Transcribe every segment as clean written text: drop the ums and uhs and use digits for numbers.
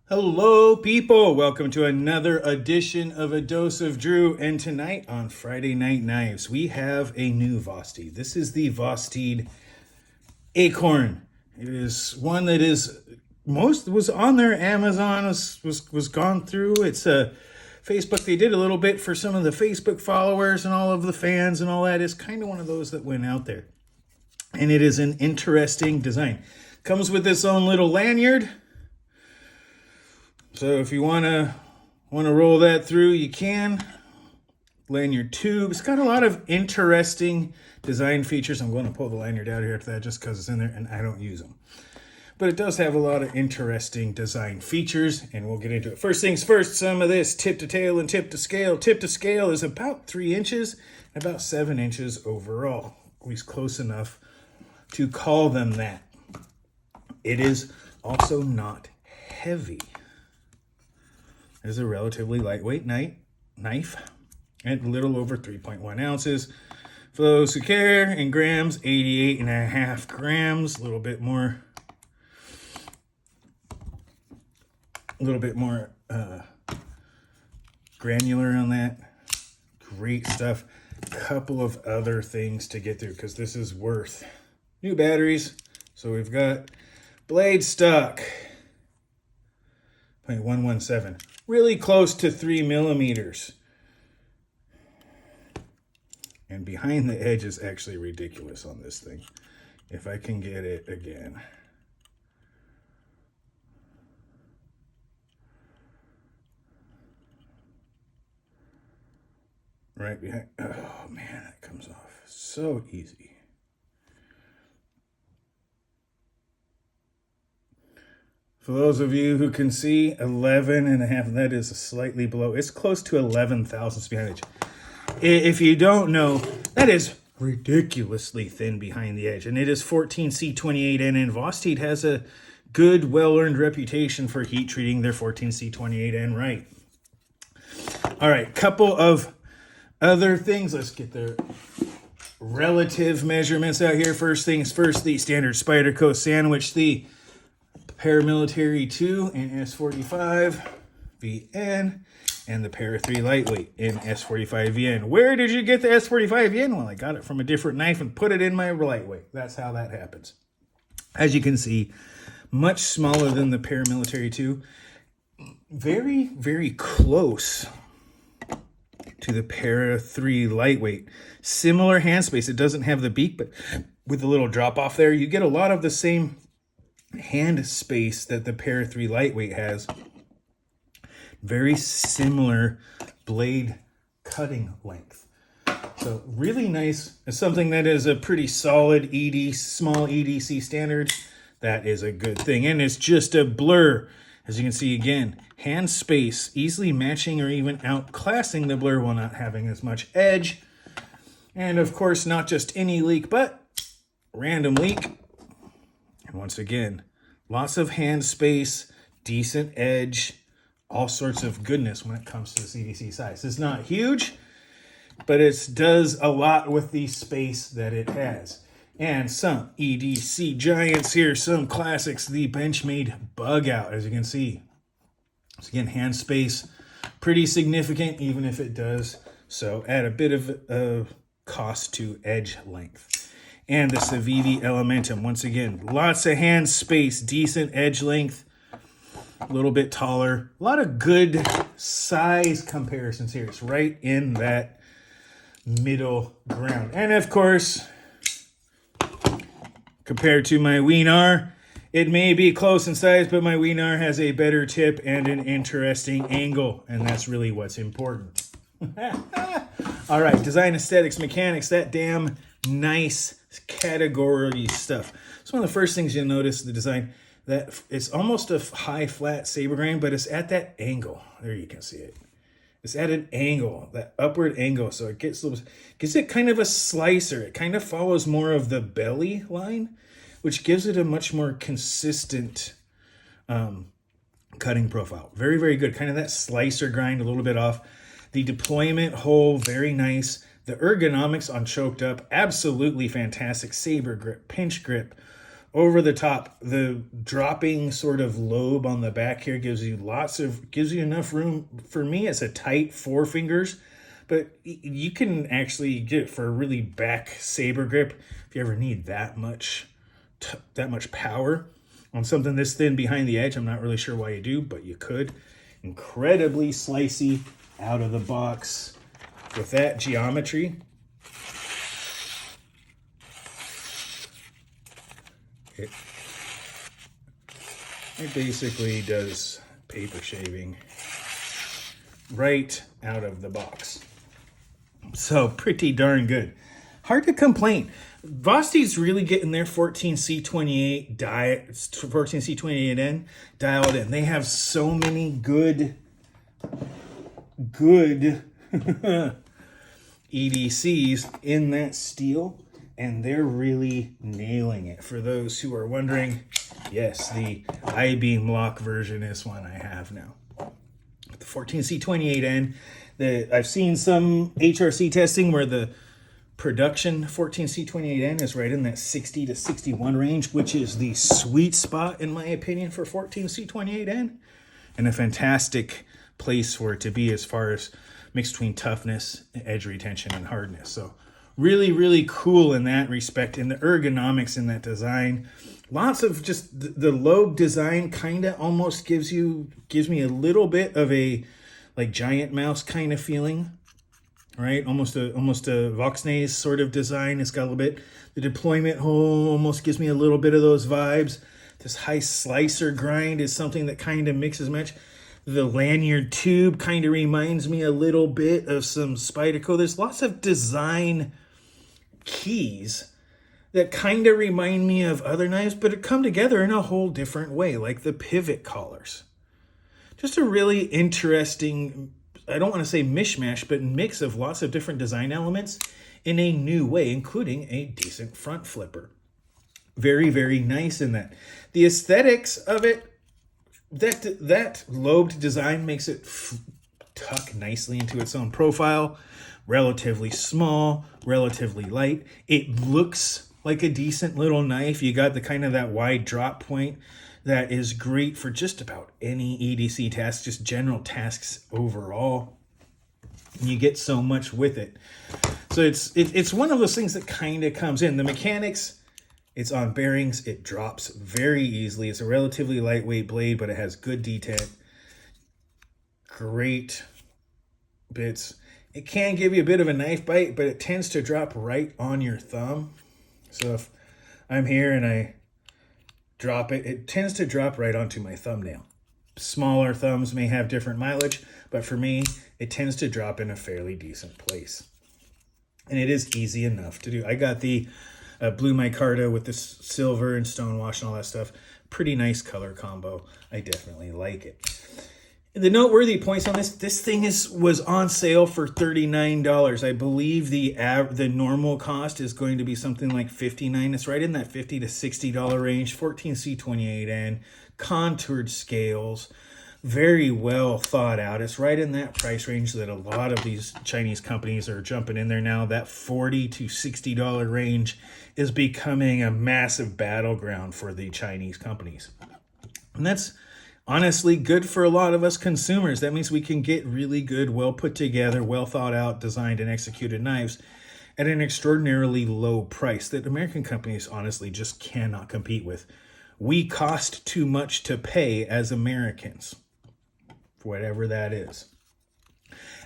Hello, people. Welcome to another edition of A Dose of Drew. And tonight on Friday Night Knives, we have a new Vosteed. This is the Vosteed Acorn. It is one that was on their Amazon, was gone through. It's a Facebook. They did a little bit for some of the Facebook followers and all of the fans and all that. It's kind of one of those that went out there. And it is an interesting design. Comes with its own little lanyard. So if you want to roll that through, you can. Lanyard tube. It's got a lot of interesting design features. I'm going to pull the lanyard out here after that just because it's in there and I don't use them. But it does have a lot of interesting design features, and we'll get into it. First things first, some of this tip to tail and tip to scale. Tip to scale is about 3 inches and about 7 inches overall. At least close enough to call them that. It is also not heavy. It is a relatively lightweight knife at a little over 3.1 ounces. For those who care, in grams, 88.5 grams, a little bit more granular on that. Great stuff. Couple of other things to get through because this is worth new batteries. So we've got blade stock, 0.117, really close to 3 millimeters. And behind the edge is actually ridiculous on this thing. If I can get it again. Right behind. Oh man, that comes off so easy. For those of you who can see, 11.5, that is slightly below. It's close to 11 thousandths behind the edge. If you don't know, that is ridiculously thin behind the edge. And it is 14C28N, and Vosteed has a good, well-earned reputation for heat treating their 14C28N right. All right, couple of other things. Let's get the relative measurements out here. First things first, the standard Spyderco sandwich, the Paramilitary 2 in S45 VN, and the Para 3 lightweight in S45 VN. Where did you get the S45 VN? Well, I got it from a different knife and put it in my lightweight. That's how that happens. As you can see, much smaller than the Paramilitary 2. Very, very close to the Para 3 lightweight. Similar hand space. It doesn't have the beak, but with a little drop off there, you get a lot of the same hand space that the Para 3 lightweight has. Very similar blade cutting length. So really nice. It's something that is a pretty solid small EDC standard. That is a good thing. And it's just a blur. As you can see again, hand space easily matching or even outclassing the blur while not having as much edge. And of course, not just any leak, but random leak. And once again, lots of hand space, decent edge, all sorts of goodness when it comes to the CDC size. It's not huge, but it does a lot with the space that it has. And some EDC giants here, some classics, the Benchmade Bug Out, as you can see. So again, hand space, pretty significant, even if it does so add a bit of cost to edge length. And the Civivi Elementum, once again, lots of hand space, decent edge length, a little bit taller. A lot of good size comparisons here. It's right in that middle ground. And of course, compared to my Wiener, it may be close in size, but my Wiener has a better tip and an interesting angle. And that's really what's important. All right, design, aesthetics, mechanics, that damn nice category stuff. It's one of the first things you'll notice the design, that it's almost a high flat saber grain, but it's at that angle. There you can see it. It's at an angle, that upward angle, so it gives it kind of a slicer. It kind of follows more of the belly line, which gives it a much more consistent cutting profile. Very, very good. Kind of that slicer grind, a little bit off. The deployment hole, very nice. The ergonomics on choked up, absolutely fantastic. Saber grip, pinch grip, over the top. The dropping sort of lobe on the back here gives you enough room. For me, it's a tight 4 fingers, but you can actually get it for a really back saber grip if you ever need that much power on something this thin behind the edge. I'm not really sure why you do, but you could. Incredibly slicey out of the box with that geometry. It basically does paper shaving right out of the box. So pretty darn good. Hard to complain. Vosteed's really getting their 14C28 14C28N dialed in. They have so many good EDCs in that steel, and they're really nailing it. For those who are wondering, yes, the I-beam lock version is one I have now. The 14C28N, I've seen some HRC testing where the production 14C28N is right in that 60 to 61 range, which is the sweet spot, in my opinion, for 14C28N, and a fantastic place for it to be as far as mixed between toughness, edge retention, and hardness. So really, really cool in that respect. And the ergonomics in that design, lots of just the lobe design kind of almost gives me a little bit of a like giant mouse kind of feeling, right? Almost a Voxnays sort of design. It's got a little bit, the deployment hole almost gives me a little bit of those vibes. This high slicer grind is something that kind of mixes match. The lanyard tube kind of reminds me a little bit of some Spyderco. There's lots of design keys that kind of remind me of other knives, but it come together in a whole different way, like the pivot collars. Just a really interesting, I don't want to say mishmash, but mix of lots of different design elements in a new way, including a decent front flipper. Very, very nice in that. The aesthetics of it, that lobed design makes it tuck nicely into its own profile. Relatively small, relatively light. It looks like a decent little knife. You got the kind of that wide drop point that is great for just about any EDC task, just general tasks overall. And you get so much with it. So it's one of those things that kind of comes in. The mechanics, it's on bearings. It drops very easily. It's a relatively lightweight blade, but it has good detent. Great bits. It can give you a bit of a knife bite, but it tends to drop right on your thumb. So if I'm here and I drop it, it tends to drop right onto my thumbnail. Smaller thumbs may have different mileage, but for me, it tends to drop in a fairly decent place. And it is easy enough to do. I got the blue micarta with this silver and stonewash and all that stuff. Pretty nice color combo. I definitely like it. The noteworthy points on this thing was on sale for $39. I believe the normal cost is going to be something like $59. It's right in that $50 to $60 range. 14C28N, contoured scales, very well thought out. It's right in that price range that a lot of these Chinese companies are jumping in there now. That $40 to $60 range is becoming a massive battleground for the Chinese companies. And that's honestly good for a lot of us consumers. That means we can get really good, well put together, well thought out, designed and executed knives at an extraordinarily low price that American companies honestly just cannot compete with. We cost too much to pay as Americans, for whatever that is.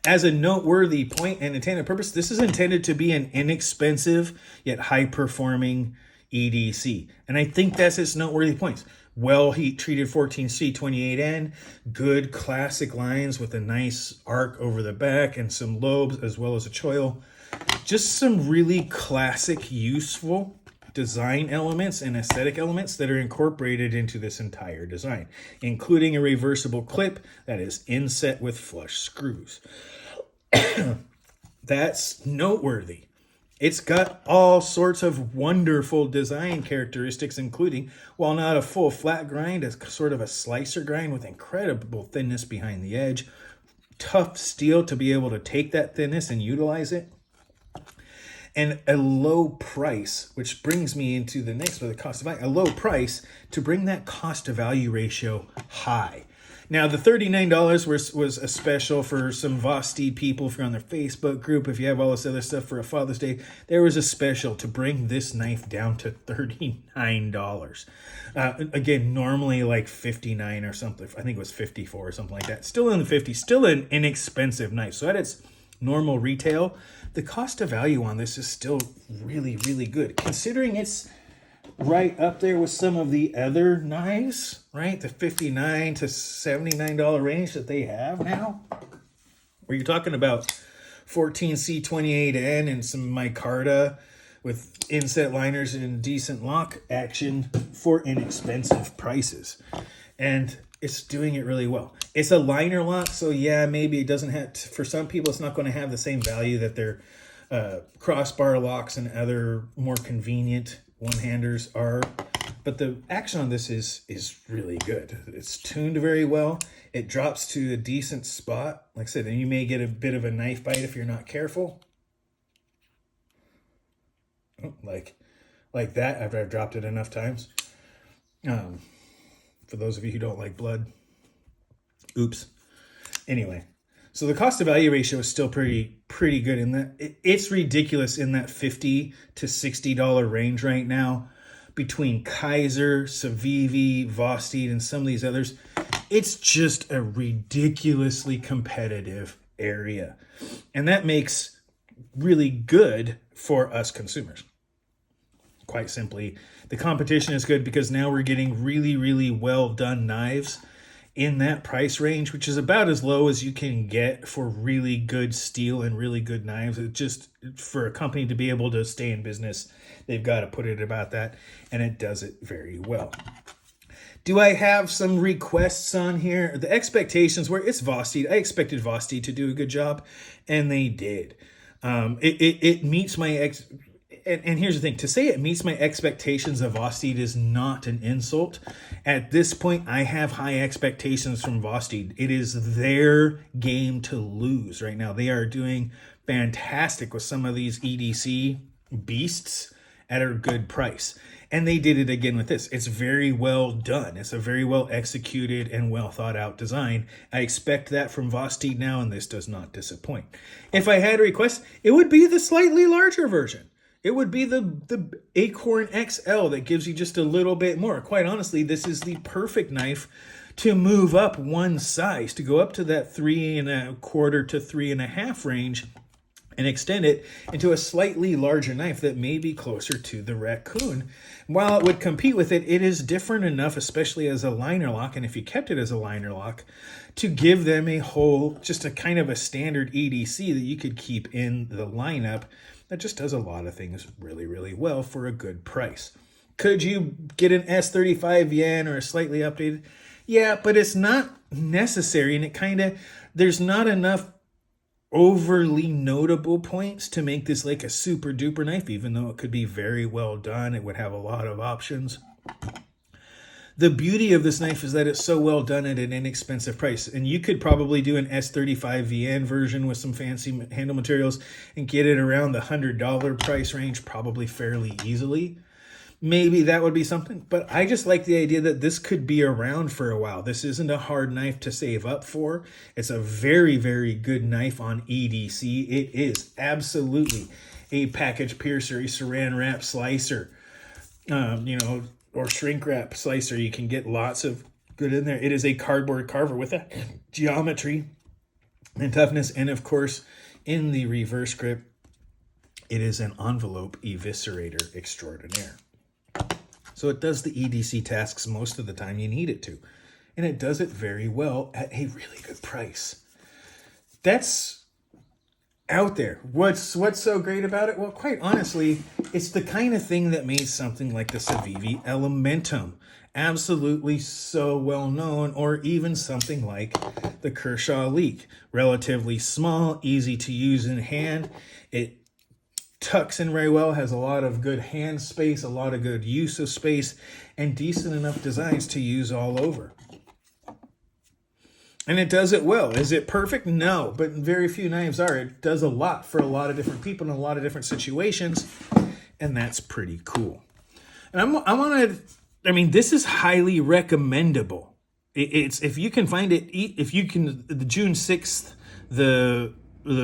As a noteworthy point and intended purpose, this is intended to be an inexpensive yet high-performing EDC. And I think that's its noteworthy points. Well heat-treated 14C28N, good classic lines with a nice arc over the back and some lobes as well as a choil. Just some really classic, useful design elements and aesthetic elements that are incorporated into this entire design, including a reversible clip that is inset with flush screws. That's noteworthy. It's got all sorts of wonderful design characteristics, including, while not a full flat grind, it's sort of a slicer grind with incredible thinness behind the edge. Tough steel to be able to take that thinness and utilize it. and a low price, which brings me into the next one, the cost of value, a low price to bring that cost to value ratio high. Now, the $39 was a special for some Vosteed people. If you're on their Facebook group, if you have all this other stuff for a Father's Day, there was a special to bring this knife down to $39. Again, normally like $59 or something. I think it was $54 or something like that. Still in the 50s, still an inexpensive knife. So at its normal retail, the cost of value on this is still really, really good, considering it's right up there with some of the other knives, right? The $59 to $79 range that they have now, where you're talking about 14C28N and some micarta with inset liners and decent lock action for inexpensive prices. And it's doing it really well. It's a liner lock, so yeah, maybe it doesn't have, for some people, it's not going to have the same value that their crossbar locks and other more convenient one-handers are, but the action on this is really good. It's tuned very well. It drops to a decent spot. Like I said, and you may get a bit of a knife bite if you're not careful. Oh, like that after I've dropped it enough times. For those of you who don't like blood. Oops. Anyway, so the cost to value ratio is still pretty good in that it's ridiculous in that $50 to $60 range right now between Kaiser, Civivi, Vosteed, and some of these others. It's just a ridiculously competitive area. And that makes really good for us consumers. Quite simply, the competition is good because now we're getting really, really well done knives in that price range, which is about as low as you can get for really good steel and really good knives. It just, for a company to be able to stay in business, they've got to put it about that, and it does it very well. Do I have some requests on here? The expectations were, it's Vosteed. I expected Vosteed to do a good job, and they did. It meets my and here's the thing, to say it meets my expectations of Vosteed is not an insult. At this point, I have high expectations from Vosteed. It is their game to lose right now. They are doing fantastic with some of these EDC beasts at a good price. And they did it again with this. It's very well done. It's a very well executed and well thought out design. I expect that from Vosteed now, and this does not disappoint. If I had a request, it would be the slightly larger version. It would be the Acorn XL that gives you just a little bit more. Quite honestly, this is the perfect knife to move up one size, to go up to that 3¼ to 3½ range and extend it into a slightly larger knife that may be closer to the Raccoon. While it would compete with it, it is different enough, especially as a liner lock, and if you kept it as a liner lock, to give them a whole, just a kind of a standard EDC that you could keep in the lineup that just does a lot of things really, really well for a good price. Could you get an S35 yen or a slightly updated? Yeah, but it's not necessary, and it kind of, there's not enough overly notable points to make this like a super duper knife, even though it could be very well done. It would have a lot of options. The beauty of this knife is that it's so well done at an inexpensive price. And you could probably do an S35 VN version with some fancy handle materials and get it around the $100 price range probably fairly easily. Maybe that would be something. But I just like the idea that this could be around for a while. This isn't a hard knife to save up for. It's a very, very good knife on EDC. It is absolutely a package piercer, a saran wrap slicer. Or shrink wrap slicer. You can get lots of good in there. It is a cardboard carver with a geometry and toughness. And of course, in the reverse grip, it is an envelope eviscerator extraordinaire. So it does the EDC tasks most of the time you need it to. And it does it very well at a really good price. That's out there. What's so great about it? Well, quite honestly, it's the kind of thing that made something like the Civivi Elementum absolutely so well known, or even something like the Kershaw Leak. Relatively small, easy to use in hand. It tucks in very well, has a lot of good hand space, a lot of good use of space, and decent enough designs to use all over. And it does it well. Is it perfect? No, but very few knives are. It does a lot for a lot of different people in a lot of different situations, and that's pretty cool. And I mean, this is highly recommendable. It's if you can find it, if you can, the June 6th, the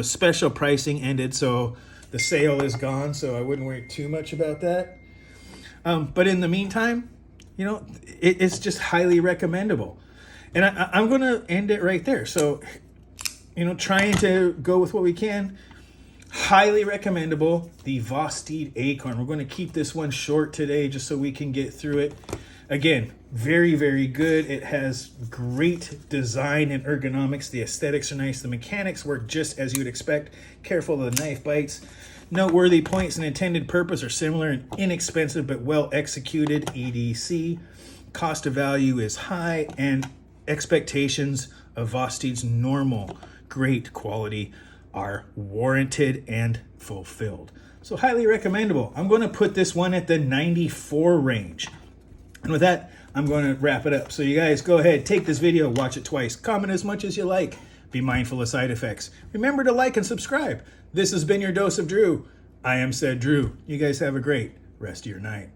special pricing ended, so the sale is gone, so I wouldn't worry too much about that. But in the meantime, you know, it's just highly recommendable. And I'm going to end it right there. So, you know, trying to go with what we can. Highly recommendable, the Vosteed Acorn. We're going to keep this one short today just so we can get through it. Again, very, very good. It has great design and ergonomics. The aesthetics are nice. The mechanics work just as you would expect. Careful of the knife bites. Noteworthy points and intended purpose are similar and inexpensive but well executed. EDC. Cost of value is high, and expectations of Vosteed's normal great quality are warranted and fulfilled. So highly recommendable. I'm going to put this one at the 94 range. And with that, I'm going to wrap it up. So you guys go ahead, take this video, watch it twice, comment as much as you like. Be mindful of side effects. Remember to like and subscribe. This has been your Dose of Drew. I am said Drew. You guys have a great rest of your night.